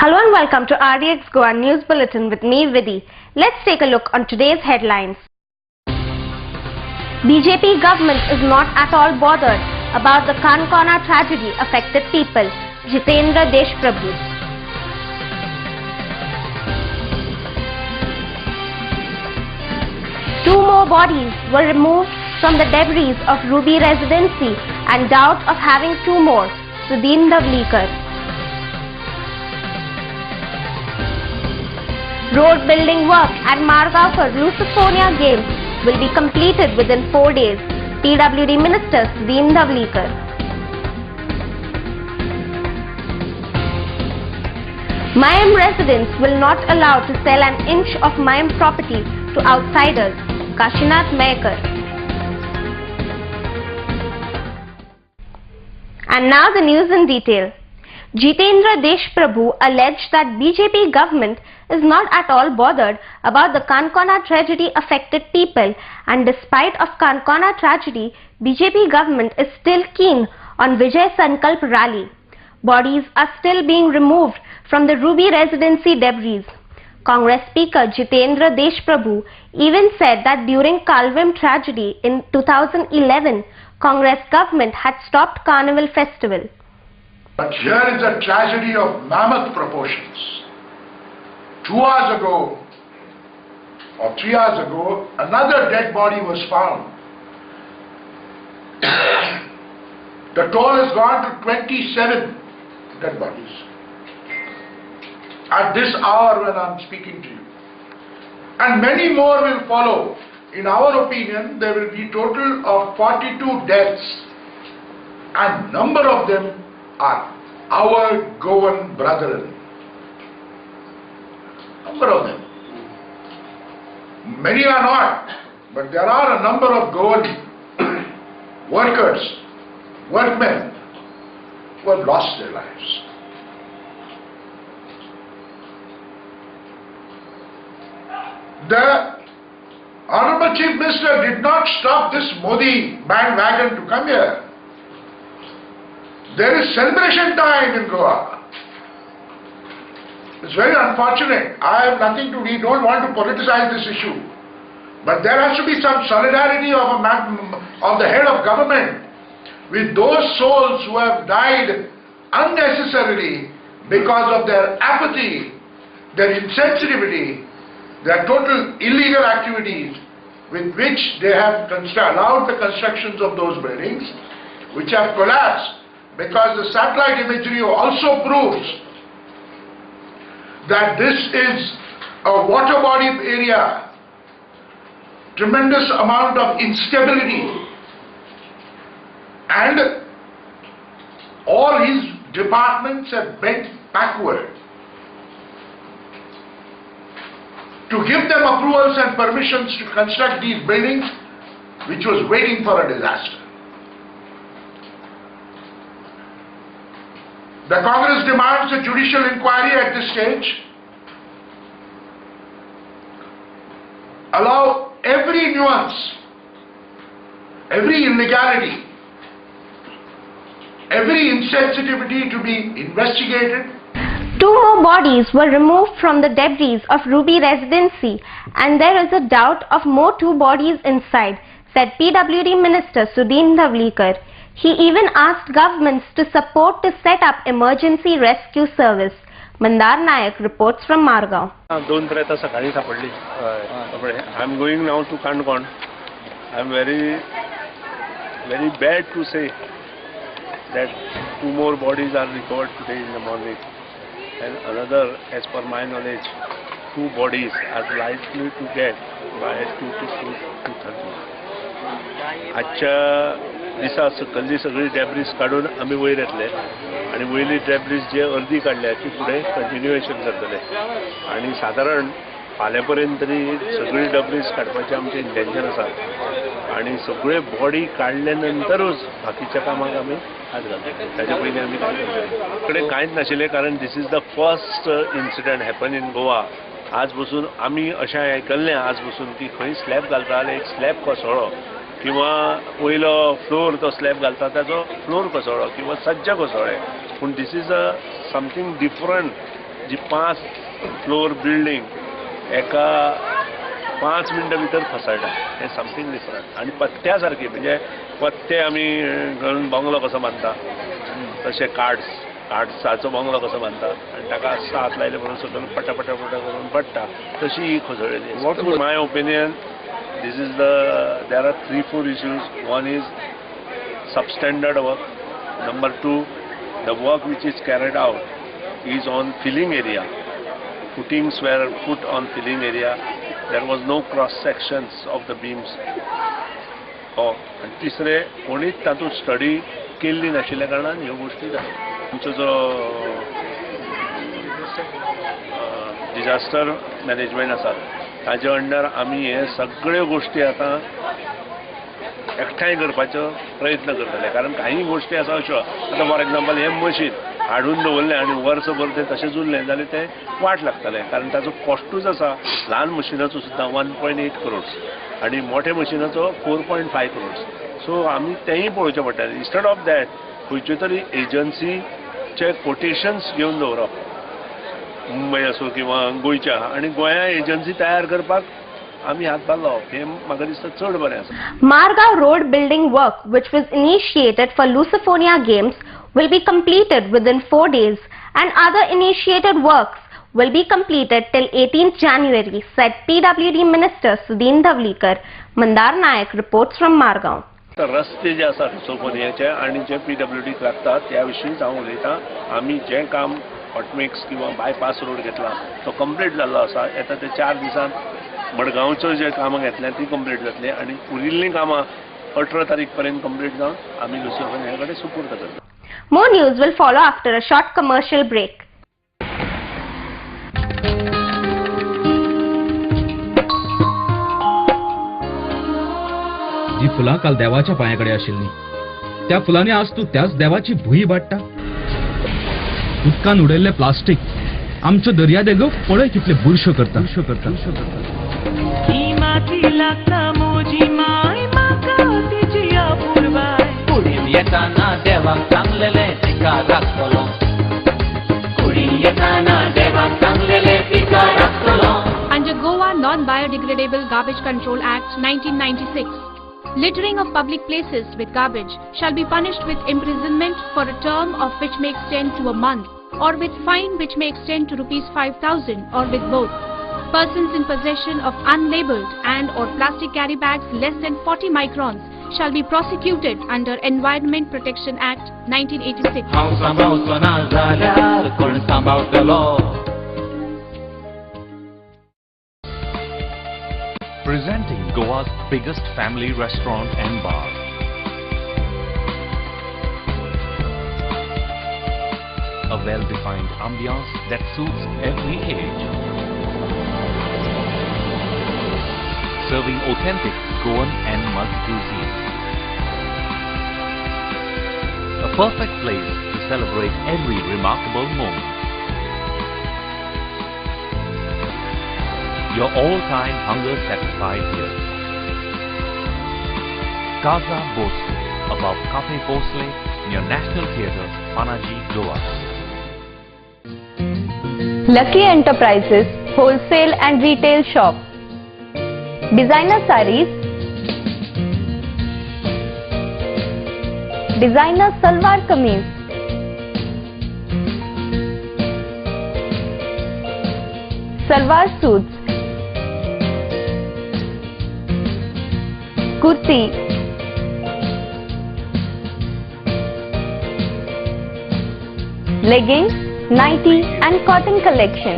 Hello and welcome to RDX Goa News Bulletin with me, Vidhi. Let's take a look on today's headlines. BJP government is not at all bothered about the Kankona tragedy affected people, Jitendra Deshprabhu. Two more bodies were removed from the debris of Ruby Residency and doubt of having two more, Sudhin Davlikar. Road building work at Margao Lusophone Games will be completed within 4 days, PWD Minister Sudhin Davlikar. Mayam residents will not allow to sell an inch of Mayam property to outsiders, Kashinath Mayekar. And now the news in detail. Jitendra Deshprabhu alleged that BJP government is not at all bothered about the Kankona tragedy affected people, and despite of Kankona tragedy, BJP government is still keen on Vijay Sankalp rally. Bodies are still being removed from the Ruby Residency debris. Congress Speaker Jitendra Deshprabhu even said that during Kalvim tragedy in 2011, Congress government had stopped Carnival festival. But here is a tragedy of mammoth proportions. 2 hours ago, or 3 hours ago, another dead body was found. The toll has gone to 27 dead bodies at this hour when I am speaking to you. And many more will follow. In our opinion, there will be a total of 42 deaths, and number of them are our Goan brethren. Number of them. Many are not, but there are a number of Goan workers, workmen who have lost their lives. The Honorable Chief Minister did not stop this Modi bandwagon to come here. There is celebration time in Goa. It's very unfortunate. I have nothing to, we don't want to politicize this issue. But there has to be some solidarity of the head of government with those souls who have died unnecessarily because of their apathy, their insensitivity, their total illegal activities with which they have allowed the constructions of those buildings, which have collapsed. Because the satellite imagery also proves that this is a water body area, tremendous amount of instability, and all his departments have bent backward to give them approvals and permissions to construct these buildings, which was waiting for a disaster. The Congress demands a judicial inquiry at this stage. Allow every nuance, every illegality, every insensitivity to be investigated. Two more bodies were removed from the debris of Ruby Residency, and there is a doubt of more two bodies inside, said PWD Minister Sudhin Davlikar. He even asked governments to support to set up emergency rescue service. Mandar Nayak reports from Margao. I'm going now to Kankona. I'm very bad to say that two more bodies are recovered today in the morning, and another, as per my knowledge, two bodies are likely to get by 2 to 2:30. दिसा सकल्ली सगळी डॅब्रीज काढून आम्ही वयर येतले आणि वयली डॅब्रीज जे earthy काढल्या ती फुडें कंटिन्युएशन जातले आणि साधारण फाल्यां पर्यंत तरी सगळी डॅब्रीज काडपाचें आमचें इंटेन्शन आसा आणि सगळे बॉडी काडले नंतरूच बाकीच्या कामाक आमी हात घालतले. ताचे पयलीं आमी कांय करतले कडेन कांयच नाशिल्लें, कारण this is the first incident happen in Goa. आज पसून आमी अशें आयकल्लें आज पसून की खंय स्लॅब घालता जाल्यार एक स्लॅब कोसळ्ळो किंवा पयलो फ्लोर तो स्लॅब घालता ताजो फ्लोर कोसळ्ळो किंवा सज्ज कोसळ्ळे. पूण this is a something different G 5 floor building एका 5 मिनटां भितर फसळटा हें समथींग डिफरंट. आनी पत्त्या सारकी म्हणजे पत्ते आमी घालून बंगलो कसो बांदता तशें कार्ड्साचो बंगलो कसो बांदता आनी ताका सात लायले म्हणून सकयल पटा पटा पटा करून पडटा तशी ही खोजळेली. What was my opinion? This is there are 3-4 issues. One is substandard work. Number 2, the work which is carried out is on filling area. Footings were put on filling area. There was no cross sections of the beams. And तिसरे कोणीच तातूंत study केल्ली नाशिल्ल्या कारणान ह्यो गोश्टी जाल्या. आमचो जो डिजास्टर मॅनेजमेंट आसा ताजे अंडर आमी हे सगळ्यो गोश्टी आतां एकठांय करपाचो प्रयत्न करतले. कारण काही गोश्टी आसा अश्यो आतां फॉर एक्झाम्पल हें मशीन हाडून दवरलें आनी वर्सभर तें तशेंच उरलें जाल्यार तें वाट लागतलें. कारण ताचो कॉस्टूच आसा ल्हान मशिनाचो सुद्दां 1.8 crores आनी मोठ्या मशिनाचो 4.5 crores. सो आमी तेंय पळोवचें पडटलें. इन्स्टेड ऑफ दॅट खंयच्यो तरी एजन्सीचे कोटेशन्स घेवन दवरप मुंबय असो किंवा गोंयच्या आनी गोंया एजन्सी तयार करपाक आमी हातभार लावप हें म्हाका दिसता चड बरें आसा. Margao road building work, which was initiated for Lusophobia Games, will be completed within 4 days, and other initiated works will be completed till 18th January, said PWD Minister Sudhin Dhavlikar. Mandar Nayak reports from Margao. रस्ते जे आसात लुसोफोनियाचे आनी जे PWD लागतात त्या विशीं हांव उलयतां. आमी जें काम हॉटमेक्स किंवा बायपास रोड घेतला तो कंप्लीट जाल्लो आसा. येता ते 4 दिसांत मडगांवच्यो जे कामां घेतल्या ती कंप्लीट जातली आनी उरिल्लीं कामां 18 तारीख पर्यंत कंप्लीट जावन आमी लुसोफोनिया कडेन सुपूर्द करतले. More news will follow after a short commercial break. जी फुलां काल देवाच्या पांयाकडे आशिल्लीं त्या फुलांनी आज तूं त्याच देवाची भुंय वाडटा. उदकान उडयल्लें प्लास्टीक आमच्यो दर्या देगो पळय कितले बुरश्यो करता. Under Goa Non-Biodegradable Garbage Control Act 1996, littering of public places with garbage shall be punished with imprisonment for a term of which may extend to a month, or with fine which may extend to ₹5,000, or with both. Persons in possession of unlabeled and or plastic carry bags less than 40 microns shall be prosecuted under Environment Protection Act 1986. Presenting Goa's biggest family restaurant and bar. A well-defined ambiance that suits every age. Serving authentic Goan and multi-cuisine. A perfect place to celebrate every remarkable moment. Your all-time hunger satisfied here. Casa Bosle, above Cafe Bosle, near National Theatre, Panaji, Goa. Lucky Enterprises Wholesale and Retail Shop. Designer sarees, designer salwar kameez, salwar suits, kurti, leggings, nighty and cotton collection.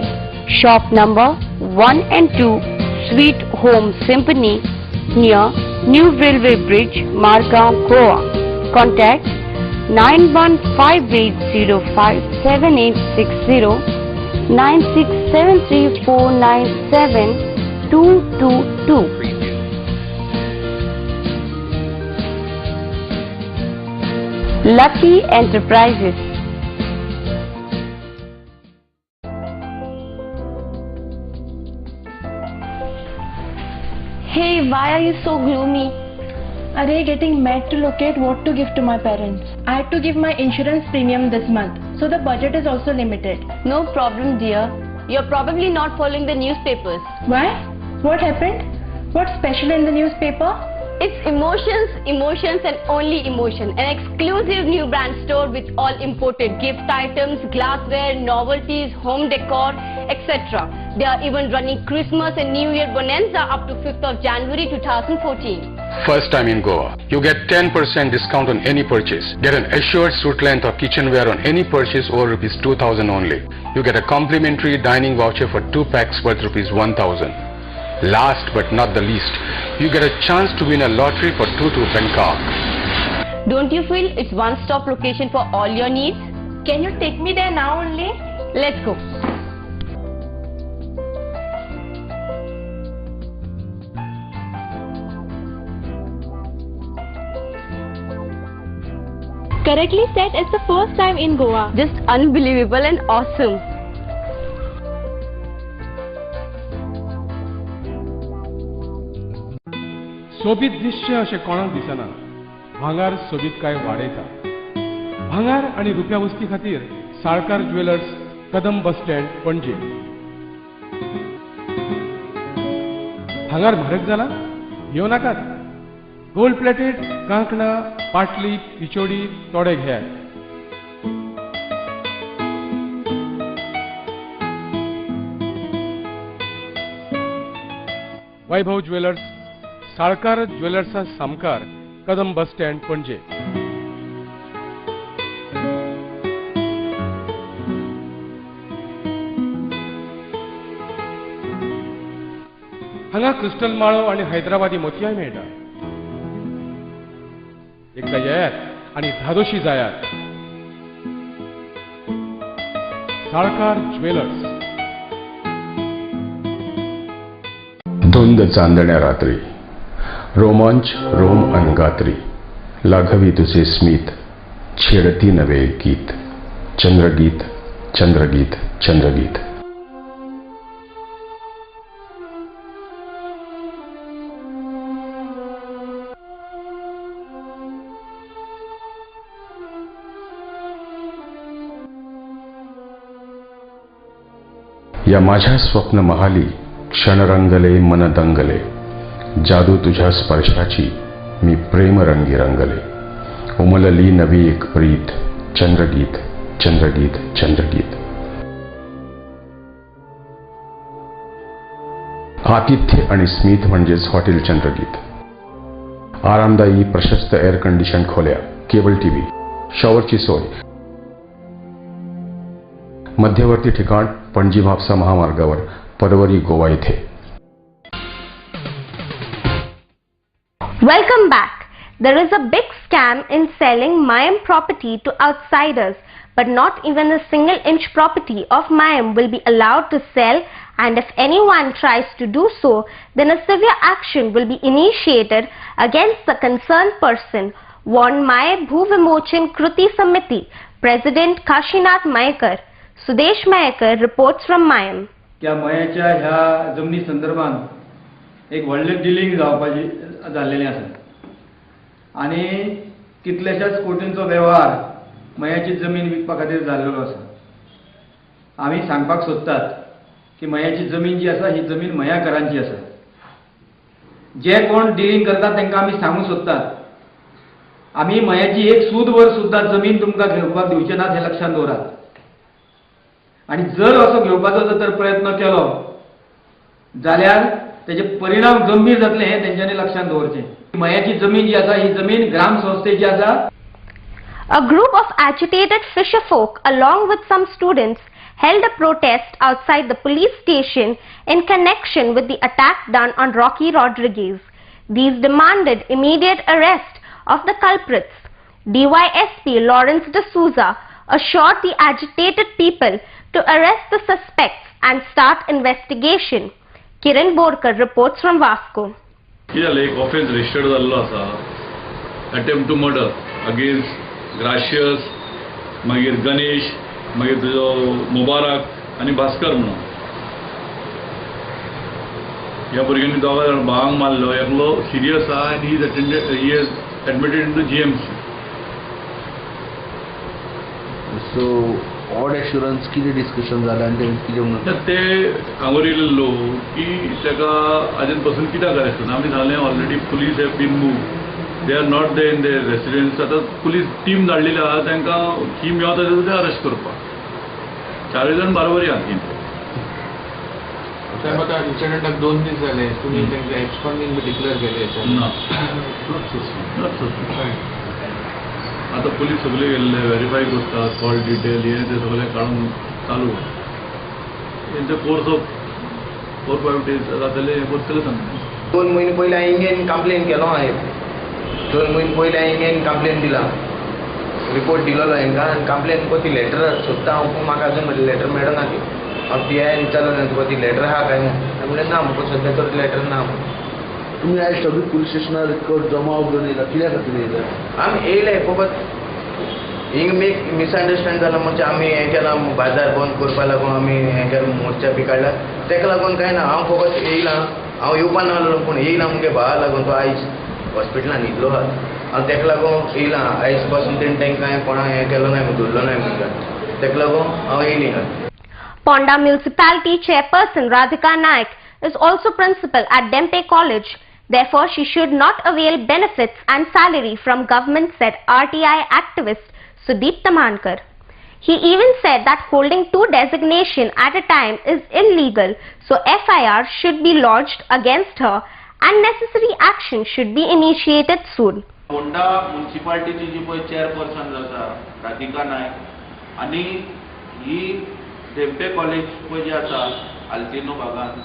Shop number 1 and 2, Sweet Home Symphony, near New Railway Bridge, Margao, Goa. Contact 9158057860, 9673497222. Lucky Enterprises. Hey, why are you so gloomy? Arey, getting mad to locate what to give to my parents. I had to give my insurance premium this month, so the budget is also limited. No problem, dear. You're probably not following the newspapers. Why? What happened? What's special in the newspaper? It's emotions, emotions and only emotion. An exclusive new brand store with all imported gift items, glassware, novelties, home decor, etc. They are even running Christmas and New Year bonanza up to 5th of January 2014. First time in Goa, you get 10% discount on any purchase. Get an assured suit length or kitchenware on any purchase over rupees 2000 only. You get a complimentary dining voucher for 2 packs worth rupees 1000. Last but not the least, you get a chance to win a lottery for 2 to Bangkok. Don't you feel it's one-stop location for all your needs? Can you take me there now only? Let's go. Correctly said, it's the first time in Goa. Just unbelievable and awesome. सोबीत दिसचे अशें कोणाक दिसना. भांगार सोबीत काय वाडयता. भांगार आनी रुप्या वस्ती खातीर साळकार ज्वेलर्स, कदम बस स्टँड, पणजे. भांगार म्हारग जाला? घेवं नाकात. गोल्ड प्लेटेड कांकणां, पाटली, पिचोडी तोडे घेयात. वैभव ज्वेलर्स, साळकार ज्वेलर्सा सामकार, कदम बस स्टँड, पणजे. हांगा क्रिस्टल माळो आनी हैदराबादी मोतयाय मेळटा. एकदा येयात आनी धादोशी जायात. साळकार ज्वेलर्स. धुंद चांदण्या रात्री, रोमांच रोम अनगात्री, लाघवी तुझे स्मित, छेडती नवे गीत, चंद्रगीत चंद्रगीत चंद्रगीत. या माझ्या स्वप्न महाली क्षण रंगले मन दंगले, जादू तुझ्या स्पर्शाची मी प्रेम रंगी रंगले. उमलली नवी एक प्रीत, चंद्रगीत चंद्रगीत चंद्रगीत. आतिथ्य आणि स्मित म्हणजेच हॉटेल चंद्रगीत. आरामदायी प्रशस्त एअर कंडिशन खोल्या, केबल टीव्ही, शॉवरची सोय. मध्यवर्ती ठिकाण पणजी म्हापसा महामार्गावर, परवरी, गोवा येथे. Welcome back. There is a big scam in selling Mayam property to outsiders, but not even a single inch property of Mayam will be allowed to sell, and if anyone tries to do so, then a severe action will be initiated against the concerned person, warned May Bhuvimochan Kruti Samiti, President Kashinath Mayekar. Sudesh Mayekar reports from Mayam. त्या मयाच्या ह्या जमनी संदर्भात एक व्हडलें dealing जावपाची जाल्लेलें आसा आनी कितलेशाच कोटींचो वेव्हार मयाची जमीन विकपा खातीर जाल्लेलो आसा. आमी सांगपाक सोदतात की मयाची जमीन जी आसा ही जमीन मयाकारांची आसा. जे कोण डिलिंग करतात तांकां आमी सांगूंक सोदतात आमी मयाची एक सूदभर सुद्दां जमीन तुमकां घेवपाक दिवचे नात, हें लक्षांत दवरात. आणि जर असो घेवपाचो जर प्रयत्न केलो जाल्यार तेजे परिणाम गंभीर जातले हे तेंच्यांनी लक्षांत दवरचें. मयाची जमीन जी आसा ही जमीन ग्राम संस्थेची आसा. A group of agitated fisher folk along with some students held a protest outside the police station in connection with the attack done on Rocky Rodriguez. These demanded immediate arrest of the culprits. DYSP Lawrence D'Souza assured the agitated people to arrest the suspects and start investigation. Kiran Borkar reports from Vasco. एक offence registered जाल्लो आसा, attempt to murder against Gracias, मागीर गणेश, मागीर तुजो मुबारक आनी भास्कर म्हणून. ह्या भुरग्यांनी दोगा जाण भावांक मारलो, एकलो सिरियस आहा आनी he is admitted in the GMC. So odd assurance कितें डिस्कशन जालें आनी कितें म्हणून ते हांगा उलयल्लो की ताका आजून पासून कित्याक अरेस्ट करना. आमी सांगलें already police have been move, they are not they in their residence. आतां पुलीस टीम धाडलेली आहा, तांकां की मेळता ते अरेस्ट करपाक. 4 जाण बारबरी आहात ती. साहेब आता इन्सिडेंटाक 2 दीस जाले, तुमी तांकां एब्सकॉन्डिंग बी डिक्लेअर केले ना. आता पुलीस सगळे गेल्ले व्हेरीफाय करतात, कॉल डिटेल हे ते सगळे काढून चालू. तेंचे कोर्स ऑफ 4-5 days जातले हे करतले सांगले. 2 महिने पयलीं हांवें इंडियन कंप्लेन केलो हांवें. 2 महिने पयलीं हांवें इंडियन कंप्लेन दिला, रिपोर्ट दिलेलो हांकां आनी कंप्लेन तुका ती लेटर सोदता. हांव म्हाका अजून लेटर मेळना ती. हांव PI विचारलो तुका ती लेटर आहा काय म्हणलें ना, म्हाका सद्या तर लेटर ना. तुमी आयज सगळी पुलीस स्टेशनार जमाव घेवन येयला, कित्याक खातीर येयला? आमी येयले फकत हिंग मिसअंडरस्टँड जाला म्हणजे आमी हें केलां, बाजार बंद करपा लागून आमी हें केलें, मोर्चा बी काडला. तेका लागून कांय ना, हांव फकत येयलां. हांव येवपा नासलो पूण येयलां मुगे भावा लागून. तो आयज हॉस्पिटलान न्हिदलो आहा. हांव तेका लागून येयलां. आयज पासून तेणी तांकां कोणा हें केलो नाय, धरलो नाय म्हणटा. तेका लागून हांव येयली. Ponda Municipality Chairperson Radhika Naik is also principal at Dempe College. Therefore, she should not avail benefits and salary from government, said RTI activist Sudeep Tamankar. He even said that holding 2 designations at a time is illegal, so FIR should be lodged against her and necessary action should be initiated soon. Ponda Municipality जी पळय chairperson आसा राधिका नायक आनी ही डेम्पे college पळय जी आसा आल्तिनो भागांत,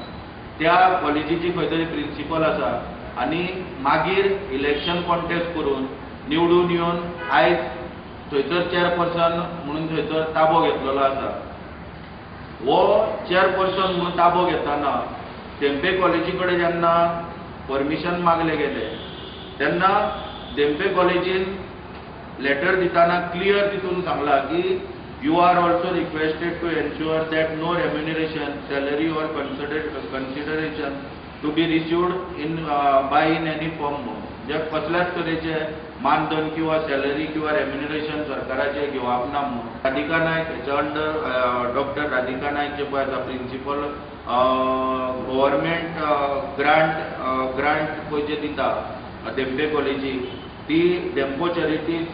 त्या कॉलेजीची खंय तरी principal आसा आनी मागीर इलेक्शन कॉन्टेस्ट करून निवडून येवन आयज थंयसर चेअरपर्सन म्हणून थंयसर ताबो घेतलेलो आसा. हो चेअरपर्सन म्हणून ताबो घेतना डेम्पे कॉलेजी कडेन जेन्ना परमिशन मागले गेले तेन्ना डेम्पे कॉलेजीन लेटर दितना क्लियर तितून सांगला की you are also requested to ensure that no remuneration, salary or consideration to be received in by in any form. जे कसल्याच तरेचे मानधन किंवा सॅलरी किंवा रेम्युनरेशन सरकाराचे घेवप ना. राधिका नायक हेच्या अंडर डॉक्टर राधिका नायक जे पळय आसा प्रिन्सिपल गव्हर्मेंट ग्रांट पळय जे दिता डेम्पे कॉलेजीक, ती डेम्पो चॅरिटीज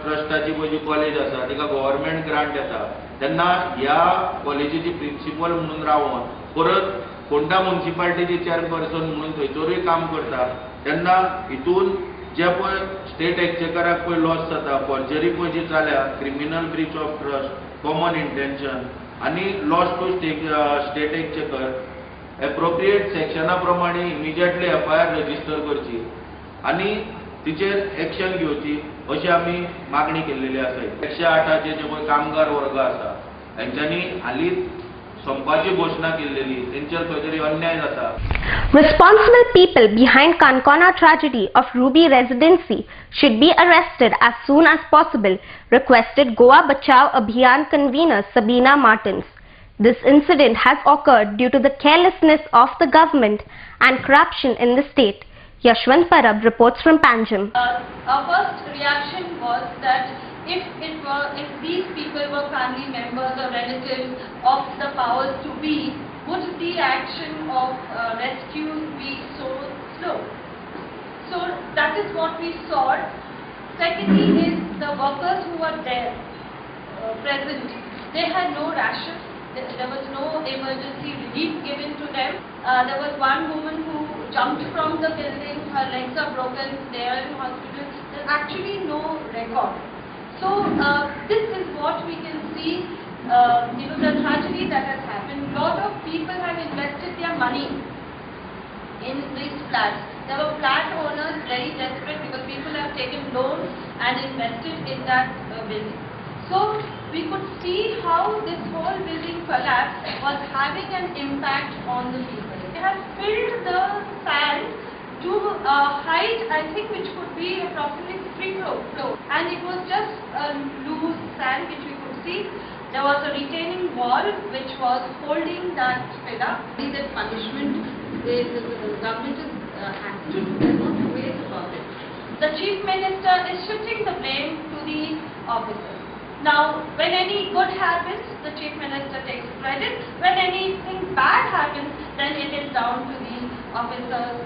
ट्रस्टाची पळय जी कॉलेज आसा तिका गव्हर्मेंट ग्रांट येता. तेन्ना ह्या कॉलेजीची प्रिन्सिपल म्हणून रावन परत फोंडा म्युनिसिपालिटीची चेअरपर्सन म्हणून थंयसरूय काम करता. तेन्ना हितून जे पळय स्टेट एक्चेकराक पळय लॉस जाता, फॉर्जरी पळय जी जाल्या, criminal breach of trust, common intention आनी लॉस टू स्टेट एक्चेकर, एप्रोप्रिएट सेक्शना प्रमाणे इमिजिएटली FIR रजिस्टर करची आनी तिचेर एक्शन घेवची अशी आमी मागणी केल्लेली आसा. 108चे जे पळय कामगार वर्ग आसा तांच्यांनी हालींच संपाची घोशणा केल्लेली, तेंचेर खंय तरी अन्याय जाता. Responsible people behind Kankona tragedy of Ruby Residency should be arrested as soon as possible, requested Goa Bachao Abhiyan convener Sabina Martins. This incident has occurred due to the carelessness of the government and corruption in the state. Yashwant Parab reports from Panjim. Our first reaction was that if these people were family members or relatives of the powers to be, would the action of rescue be so slow? So that is what we saw. Secondly is the workers who were there present, they had no rations. There was no emergency relief given to them. There was one woman who jumped from the building, her legs are broken, they are in hospital. There's actually no record. So this is what we can see, the tragedy that has happened. A lot of people have invested their money in these flats. There were flat owners very desperate because people have taken loans and invested in that building. So we could see how this whole building collapse was having an impact on the people. They have filled the sand to a height, I think, which could be approximately 3 floor. And it was just a loose sand which we could see. There was a retaining wall which was holding that pillar. Needed punishment the government is acting. There's no two ways about it. The Chief Minister is shifting the blame to the officers. Now, when any good happens, the Chief Minister takes credit. When anything bad happens, then it is down to the officers.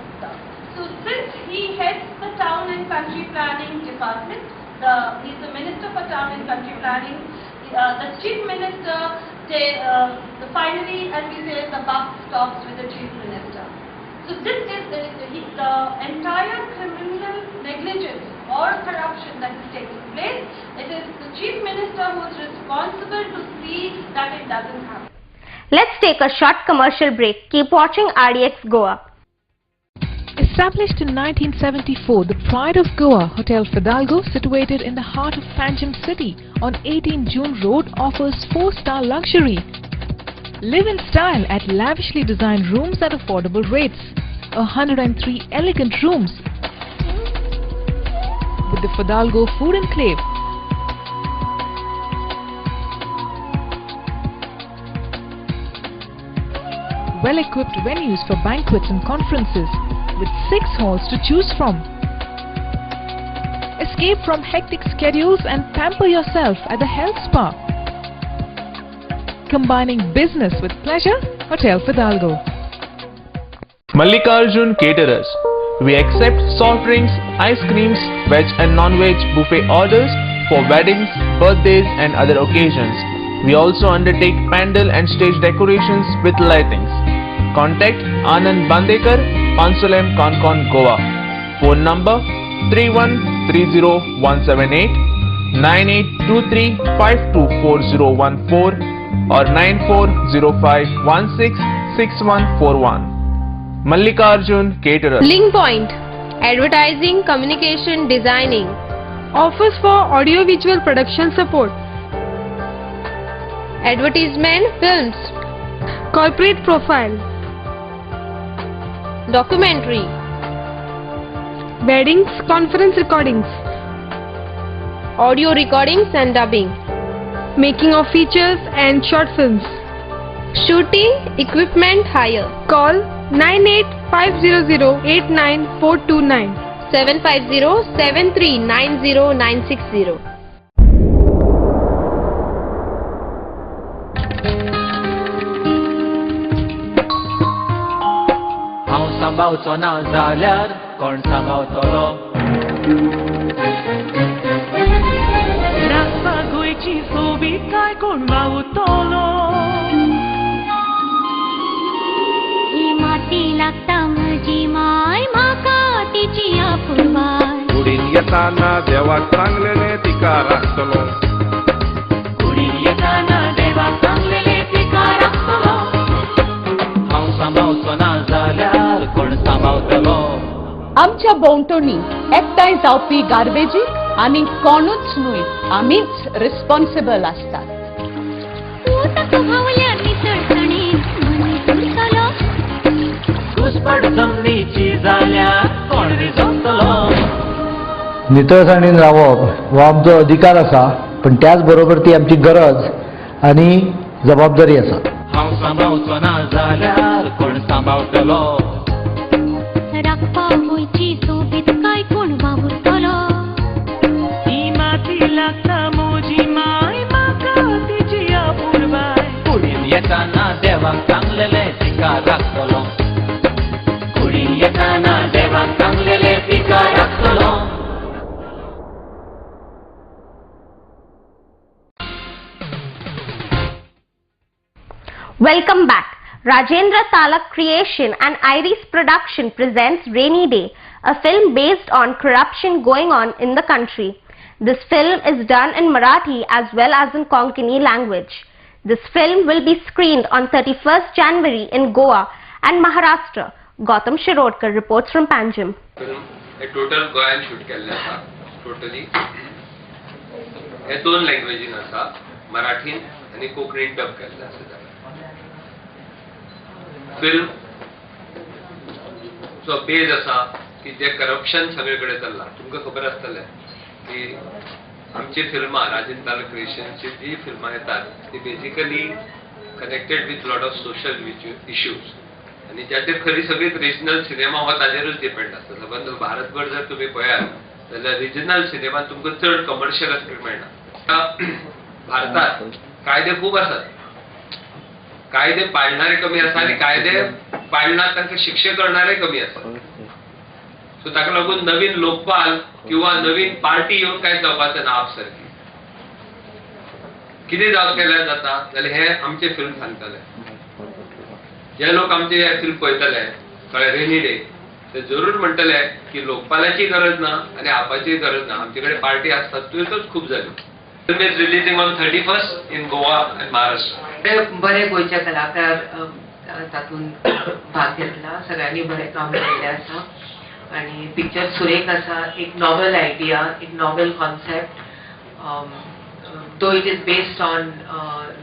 So since he heads the Town and Country Planning Department, he's the Minister for Town and Country Planning, the Chief Minister, finally, as we say, the buck stops with the Chief Minister. So this is the entire criminal negligence or corruption that is taking place. It is the Chief Minister who is responsible to see that it doesn't happen. Let's take a short commercial break. Keep watching RDX Goa. Established in 1974, the Pride of Goa, Hotel Fidalgo, situated in the heart of Panjim city on 18 June Road, offers 4-star luxury. Live in style at lavishly designed rooms at affordable rates. 103 elegant rooms with the Fidalgo Food Enclave. Well-equipped venues for banquets and conferences, with 6 halls to choose from. Escape from hectic schedules and pamper yourself at the health spa. Combining business with pleasure, Hotel Fidalgo. Mallikarjun Caterers. We accept soft drinks, ice creams, veg and non-veg buffet orders for weddings, birthdays and other occasions. We also undertake pandal and stage decorations with lightings. Contact Anand Bandekar, Pansolem, Concon, Goa. Phone number 3130-178, 9823-524014 or 9405166141. Mallikarjun Caterers. Link Point. Advertising, communication, designing. Offers for audio-visual production support. Advertisement, films. Corporate profile. Documentary. Weddings, conference recordings. Audio recordings and dubbing. Making of features and short films. Shooting, equipment hire. Call 9850089429 750-7390960. हांव सांबाळचो ना जाल्यार कोण सांबाळतलो राखपाक गोंयची सोबीत काय कोण वावुरतलो ही माती लागता म्हजी माय म्हाका तिची आपुरबाय कुडीन येताना देवाक सांगलेले तिका राखतलो कुडीन येताना देवाक सांगलेले तिका राखतलो हांव सांबाळचो ना जाल्यार कोण सांबाळतलो आमच्या भोंवतणी एकठांय जावपी गार्बेजीक आमी कोणूच न्हय आमीच रिस्पॉन्सिबल आसतात घुसपट जमनीची जाल्यार कोण रिजवतलो नितळसाणीन रावप हो आमचो अधिकार आसा पण त्याच बरोबर ती आमची गरज आनी जबाबदारी आसा हांव सांबाळचो ना जाल्यार कोण सांबाळतलो राखपा गोंयची सोबीत काय कोण वावुरतलो ही माती लागता म्हजी माय म्हाका तिची आपुरबाय कुडीन येताना देवाक सांगलेले तिका राखतलो कुडीन येताना देवाक सांगलेले तिका राखतलो Welcome back. Rajendra Talak Creation and Iris Production presents Rainy Day, a film based on corruption going on in the country. This film is done in Marathi as well as in Konkani language. This film will be screened on 31st January in Goa and Maharashtra. Gautam Shirodkar reports from Panjim. Film total Goan shoot केल्ले आसा totally हे 2 लँग्वेजीन आसा मराठीन आनी कोंकणीन dub केल्ले आसा film जो beige आसा की जे करप्शन सगळेकडे चल्ला तुमकां खबर आसतलें की आमची फिल्मां राजेंद्र तालक क्रिएशनची जी फिल्मां येतात ती basically connected with lot of social issues आनी ज्याचेर खरी सगळीच रिजनल सिनेमा हो ताजेरूच डिपेंड आसता. समज भारतभर जर तुम्ही पळयात जाल्यार रिजनल सिनेमा तुमकां चड कमर्शियल एस्पेक्ट मेळना. भारतात कायदे खूब आसात, कायदे पाळणारे कमी आसा आनी कायदे पाळनात तांकां शिक्षा करणारे कमी आसा. सो ताका लागून नवीन लोकपाल किंवा नवीन पार्टी येवन कांय जावपाचें ना. आप सारकी कितें केल्यार जाता जाल्यार हे आमचे फिल्म सांगतले. जे लोक आमचे हे फिल्म पळयतले कळ्ळें रेनी डे ते जरूर म्हणटले की लोकपालाची गरज ना आनी आपाची गरज ना, आमचे कडेन पार्टी आसतात. तुवेंच खूब जाल्यो. Film is releasing on 31st in Goa and Maharashtra. बरे गोंयचे कलाकार तातूंत भाग घेतला. सगळ्यांनी बरें काम केल्लें आसा आनी पिक्चर सुरेख आसा. एक नॉवल आयडिया, एक novel concept. Though it is based on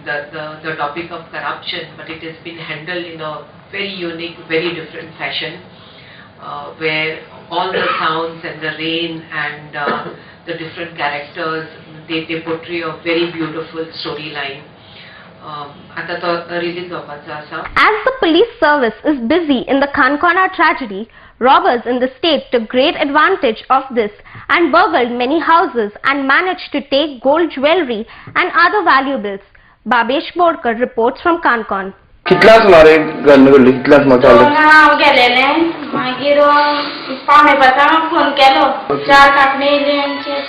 the topic of corruption, but it has been handled in a very unique, very different fashion, where all the sounds and the rain and the different characters, they portray a very beautiful storyline. Ata to release hopacha asa. As the police service is busy in the Kankona tragedy, robbers in the state took great advantage of this and burgled many houses and managed to take gold jewelry and other valuables. Babesh Bodkar reports from Kankon. कितल्याच मारे घडण घडली, कितल्याच मचाले? हांव गेलेले मागीर पावणे पांचांक phone केलो. 4 कापणे येयले आमचे.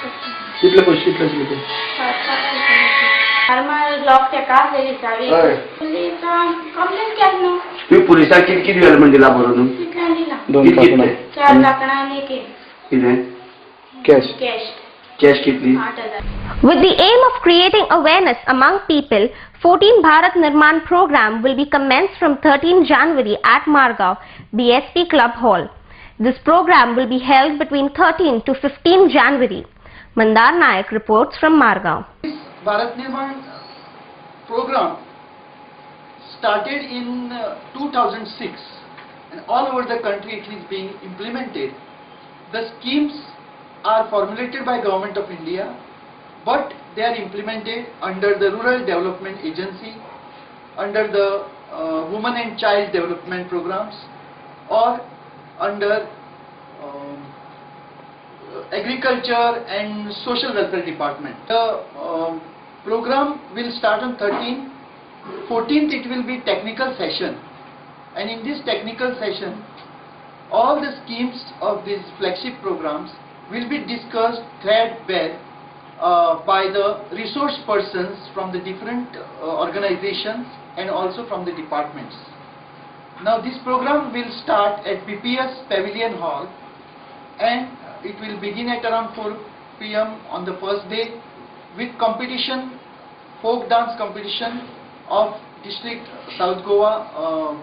कितले पयशे कितले? लॉक तेका आसलेली चावी. पुलीस कंप्लेन केली न्हू. तुम्ही पुलिसांक कितकी डेव्हलपमेंट दिला बरो न्हू? कितल्यान दिला? 2 लाख. 4 लाखां आनी कितें? कॅश. कॅश कितली? 8,000. With the aim of creating awareness among people, 14 Bharat Nirman program will be commenced from 13 January at Margao, BSP Club Hall. This program will be held between 13 to 15 January. Mandar Naik reports from Margao. Bharat Nirman program started in 2006 and all over the country it is being implemented. The schemes are formulated by Government of India, but they are implemented under the Rural Development Agency, under the Women and Child Development Programs, or under Agriculture and Social Welfare Department. The program will start on 13th. 14th it will be technical session, and in this technical session all the schemes of these flagship programs will be discussed threadbare by the resource persons from the different organizations and also from the departments. Now this program will start at PPS Pavilion Hall, and it will begin at around 4 p.m. on the first day with competition, folk dance competition of district South Goa,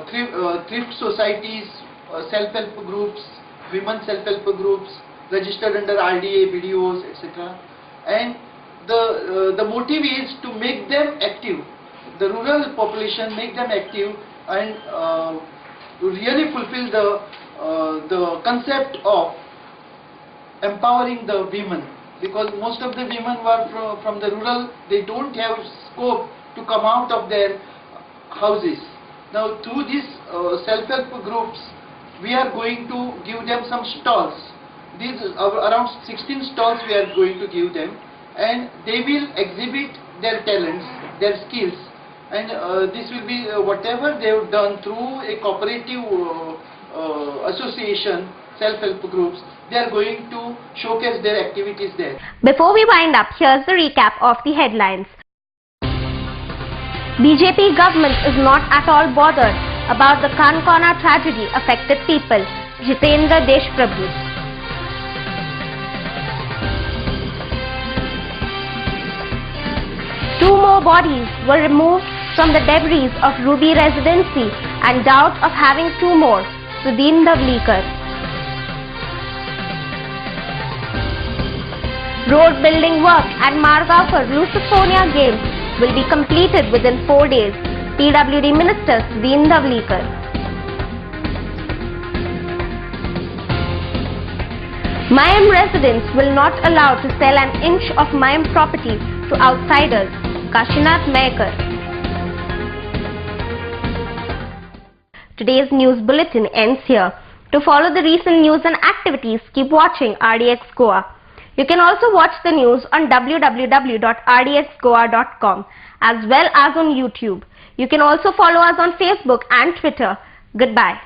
thrift societies, self-help groups, women self-help groups registered under RDA, BDOs, etc. And the motive is to make them active, the rural population, make them active and to really fulfill the concept of empowering the women, because most of the women were from the rural, they don't have scope to come out of their houses. Now through these self-help groups we are going to give them some stalls. These around 16 stalls we are going to give them, and they will exhibit their talents, their skills, and this will be whatever they have done through a cooperative association, self-help groups. They are going to showcase their activities there. Before we wind up, here's the recap of the headlines. BJP government is not at all bothered about the Kankona tragedy affected people. Jitendra Deshprabhu. Two more bodies were removed from the debris of Ruby Residency and doubt of having two more. Sudhin Davlikar. Road building work at Margao for Lusophobia Games will be completed within 4 days. PWD Minister Sudhin Davlikar. Mayam residents will not allow to sell an inch of Mayam property to outsiders. Kashinath Mehkar. Today's news bulletin ends here. To follow the recent news and activities, keep watching RDX Goa. You can also watch the news on www.rdxgoa.com as well as on YouTube. You can also follow us on Facebook and Twitter. Goodbye.